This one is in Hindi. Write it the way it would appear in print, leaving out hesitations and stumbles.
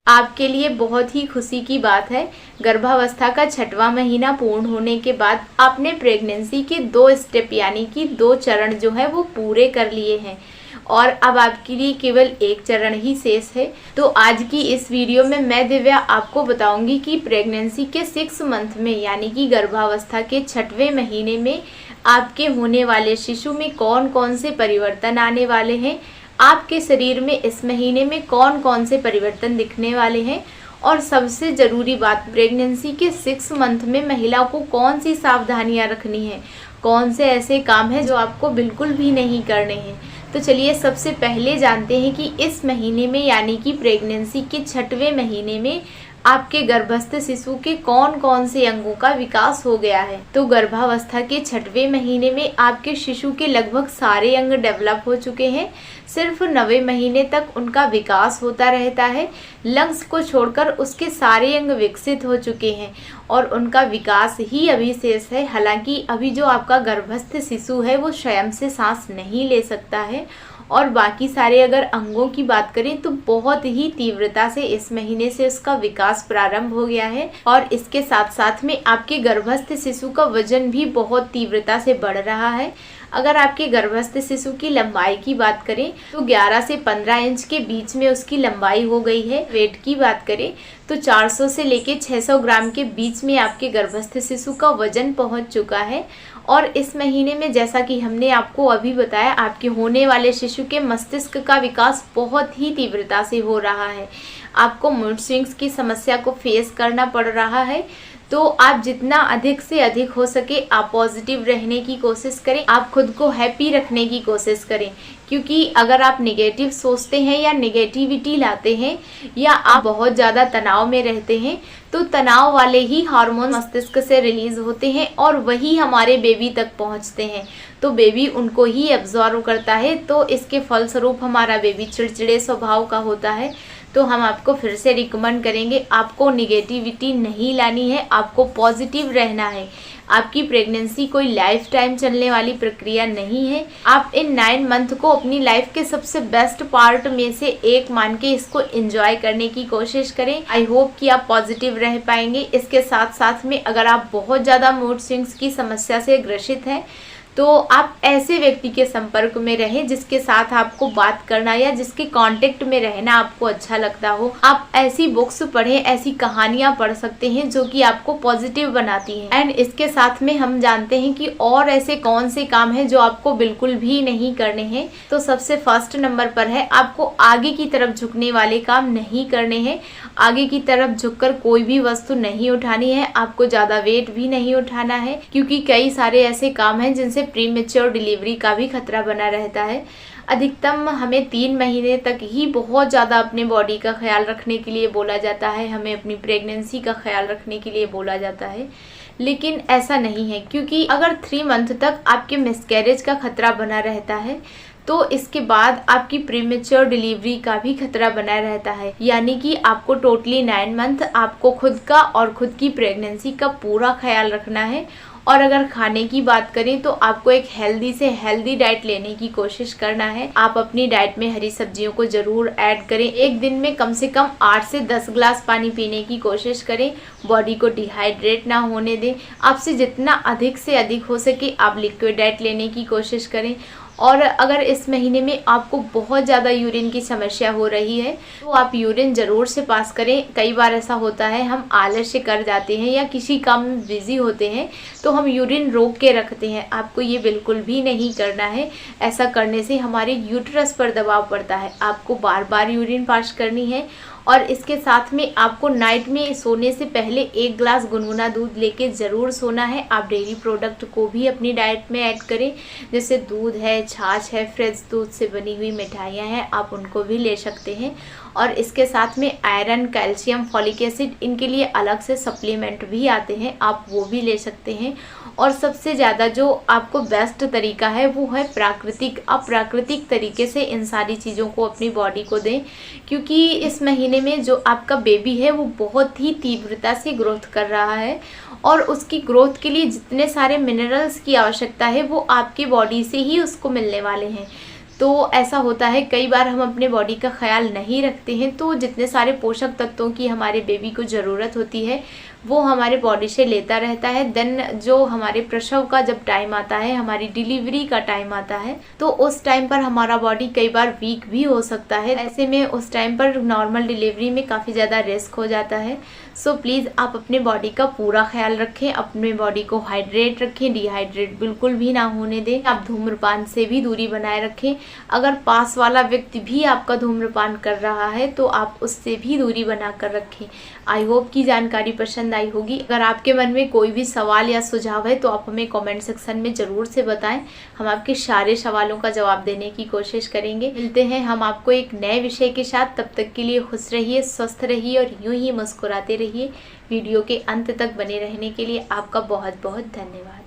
आपके लिए बहुत ही खुशी की बात है। गर्भावस्था का 6वां महीना पूर्ण होने के बाद आपने प्रेगनेंसी के 2 स्टेप यानी कि 2 चरण जो है वो पूरे कर लिए हैं और अब आपके लिए केवल 1 चरण ही शेष है। तो आज की इस वीडियो में मैं दिव्या आपको बताऊंगी कि प्रेगनेंसी के 6 मंथ में यानी कि गर्भावस्था के 6वें महीने में आपके होने वाले शिशु में कौन कौन से परिवर्तन आने वाले हैं, आपके शरीर में इस महीने में कौन कौन से परिवर्तन दिखने वाले हैं और सबसे ज़रूरी बात, प्रेगनेंसी के 6 मंथ में महिला को कौन सी सावधानियां रखनी है, कौन से ऐसे काम हैं जो आपको बिल्कुल भी नहीं करने हैं। तो चलिए सबसे पहले जानते हैं कि इस महीने में यानी कि प्रेगनेंसी के 6वें महीने में आपके गर्भस्थ शिशु के कौन कौन से अंगों का विकास हो गया है। तो गर्भावस्था के 6वें महीने में आपके शिशु के लगभग सारे अंग डेवलप हो चुके हैं। सिर्फ 9वें महीने तक उनका विकास होता रहता है। लंग्स को छोड़कर उसके सारे अंग विकसित हो चुके हैं और उनका विकास ही अभी शेष है। हालांकि अभी जो आपका गर्भस्थ शिशु है वो स्वयं से सांस नहीं ले सकता है और बाकी सारे अगर अंगों की बात करें तो बहुत ही तीव्रता से इस महीने से उसका विकास प्रारंभ हो गया है और इसके साथ साथ में आपके गर्भस्थ शिशु का वजन भी बहुत तीव्रता से बढ़ रहा है। अगर आपके गर्भस्थ शिशु की लंबाई की बात करें तो 11 से 15 इंच के बीच में उसकी लंबाई हो गई है। वेट की बात करें तो 400 से लेके 600 ग्राम के बीच में आपके गर्भस्थ शिशु का वजन पहुंच चुका है। और इस महीने में जैसा कि हमने आपको अभी बताया, आपके होने वाले शिशु के मस्तिष्क का विकास बहुत ही तीव्रता से हो रहा है। आपको मूड स्विंग्स की समस्या को फेस करना पड़ रहा है। तो आप जितना अधिक से अधिक हो सके आप पॉजिटिव रहने की कोशिश करें, आप खुद को हैप्पी रखने की कोशिश करें, क्योंकि अगर आप नेगेटिव सोचते हैं या नेगेटिविटी लाते हैं या आप बहुत ज़्यादा तनाव में रहते हैं तो तनाव वाले ही हार्मोन मस्तिष्क से रिलीज होते हैं और वही हमारे बेबी तक पहुंचते हैं। तो बेबी उनको ही एब्जॉर्व करता है। तो इसके फलस्वरूप हमारा बेबी चिड़चिड़े स्वभाव का होता है। तो हम आपको फिर से रिकमेंड करेंगे, आपको निगेटिविटी नहीं लानी है, आपको पॉजिटिव रहना है। आपकी प्रेगनेंसी कोई लाइफ टाइम चलने वाली प्रक्रिया नहीं है। आप इन 9 मंथ को अपनी लाइफ के सबसे बेस्ट पार्ट में से एक मान के इसको एंजॉय करने की कोशिश करें। आई होप कि आप पॉजिटिव रह पाएंगे। इसके साथ साथ में अगर आप बहुत ज़्यादा मूड स्विंग्स की समस्या से ग्रसित हैं तो आप ऐसे व्यक्ति के संपर्क में रहें जिसके साथ आपको बात करना या जिसके कांटेक्ट में रहना आपको अच्छा लगता हो। आप ऐसी बुक्स पढ़ें, ऐसी कहानियां पढ़ सकते हैं जो कि आपको पॉजिटिव बनाती हैं। एंड इसके साथ में हम जानते हैं कि और ऐसे कौन से काम हैं जो आपको बिल्कुल भी नहीं करने हैं। तो सबसे फर्स्ट नंबर पर है, आपको आगे की तरफ झुकने वाले काम नहीं करने हैं। आगे की तरफ झुककर कोई भी वस्तु नहीं उठानी है, आपको ज्यादा वेट भी नहीं उठाना है, क्योंकि कई सारे ऐसे काम हैं जिनसे प्रीमेच्योर डिलीवरी का भी खतरा बना रहता है। अधिकतम हमें 3 महीने तक ही बहुत ज़्यादा अपने बॉडी का ख्याल रखने के लिए बोला जाता है, हमें अपनी प्रेगनेंसी का ख्याल रखने के लिए बोला जाता है, लेकिन ऐसा नहीं है। क्योंकि अगर 3 मंथ तक आपके मिसकैरेज का खतरा बना रहता है तो इसके बाद आपकी प्रीमेच्योर डिलीवरी का भी खतरा बना रहता है। यानी कि आपको टोटली 9 मंथ आपको खुद का और खुद की प्रेगनेंसी का पूरा ख्याल रखना है। और अगर खाने की बात करें तो आपको एक हेल्दी से हेल्दी डाइट लेने की कोशिश करना है। आप अपनी डाइट में हरी सब्जियों को जरूर ऐड करें। एक दिन में कम से कम 8 से 10 ग्लास पानी पीने की कोशिश करें। बॉडी को डिहाइड्रेट ना होने दें। आपसे जितना अधिक से अधिक हो सके आप लिक्विड डाइट लेने की कोशिश करें। और अगर इस महीने में आपको बहुत ज़्यादा यूरिन की समस्या हो रही है तो आप यूरिन ज़रूर से पास करें। कई बार ऐसा होता है हम आलस्य कर जाते हैं या किसी काम में बिजी होते हैं तो हम यूरिन रोक के रखते हैं। आपको ये बिल्कुल भी नहीं करना है। ऐसा करने से हमारे यूट्रस पर दबाव पड़ता है। आपको बार बार यूरिन पास करनी है। और इसके साथ में आपको नाइट में सोने से पहले 1 ग्लास गुनगुना दूध लेके ज़रूर सोना है। आप डेयरी प्रोडक्ट को भी अपनी डाइट में ऐड करें, जैसे दूध है, छाछ है, फ्रेश दूध से बनी हुई मिठाइयाँ हैं, आप उनको भी ले सकते हैं। और इसके साथ में आयरन, कैल्शियम, फॉलिक एसिड, इनके लिए अलग से सप्लीमेंट भी आते हैं, आप वो भी ले सकते हैं। और सबसे ज़्यादा जो आपको बेस्ट तरीका है वो है प्राकृतिक। आप प्राकृतिक तरीके से इन सारी चीज़ों को अपनी बॉडी को दें, क्योंकि इस महीने में जो आपका बेबी है वो बहुत ही तीव्रता से ग्रोथ कर रहा है और उसकी ग्रोथ के लिए जितने सारे मिनरल्स की आवश्यकता है वो आपकी बॉडी से ही उसको मिलने वाले हैं। तो ऐसा होता है कई बार हम अपने बॉडी का ख्याल नहीं रखते हैं, तो जितने सारे पोषक तत्वों की हमारे बेबी को ज़रूरत होती है वो हमारे बॉडी से लेता रहता है। देन जो हमारे प्रसव का जब टाइम आता है, हमारी डिलीवरी का टाइम आता है, तो उस टाइम पर हमारा बॉडी कई बार वीक भी हो सकता है। ऐसे में उस टाइम पर नॉर्मल डिलीवरी में काफ़ी ज़्यादा रिस्क हो जाता है। सो प्लीज़ आप अपने बॉडी का पूरा ख्याल रखें, अपने बॉडी को हाइड्रेट रखें, डिहाइड्रेट बिल्कुल भी ना होने दें। आप धूम्रपान से भी दूरी बनाए रखें। अगर पास वाला व्यक्ति भी आपका धूम्रपान कर रहा है तो आप उससे भी दूरी बना कर रखें। आई होप की जानकारी पसंद आई होगी। अगर आपके मन में कोई भी सवाल या सुझाव है तो आप हमें कमेंट सेक्शन में ज़रूर से बताएं। हम आपके सारे सवालों का जवाब देने की कोशिश करेंगे। मिलते हैं हम आपको एक नए विषय के साथ। तब तक के लिए खुश रहिए, स्वस्थ रहिए और यूं ही मुस्कुराते रहिए। वीडियो के अंत तक बने रहने के लिए आपका बहुत बहुत धन्यवाद।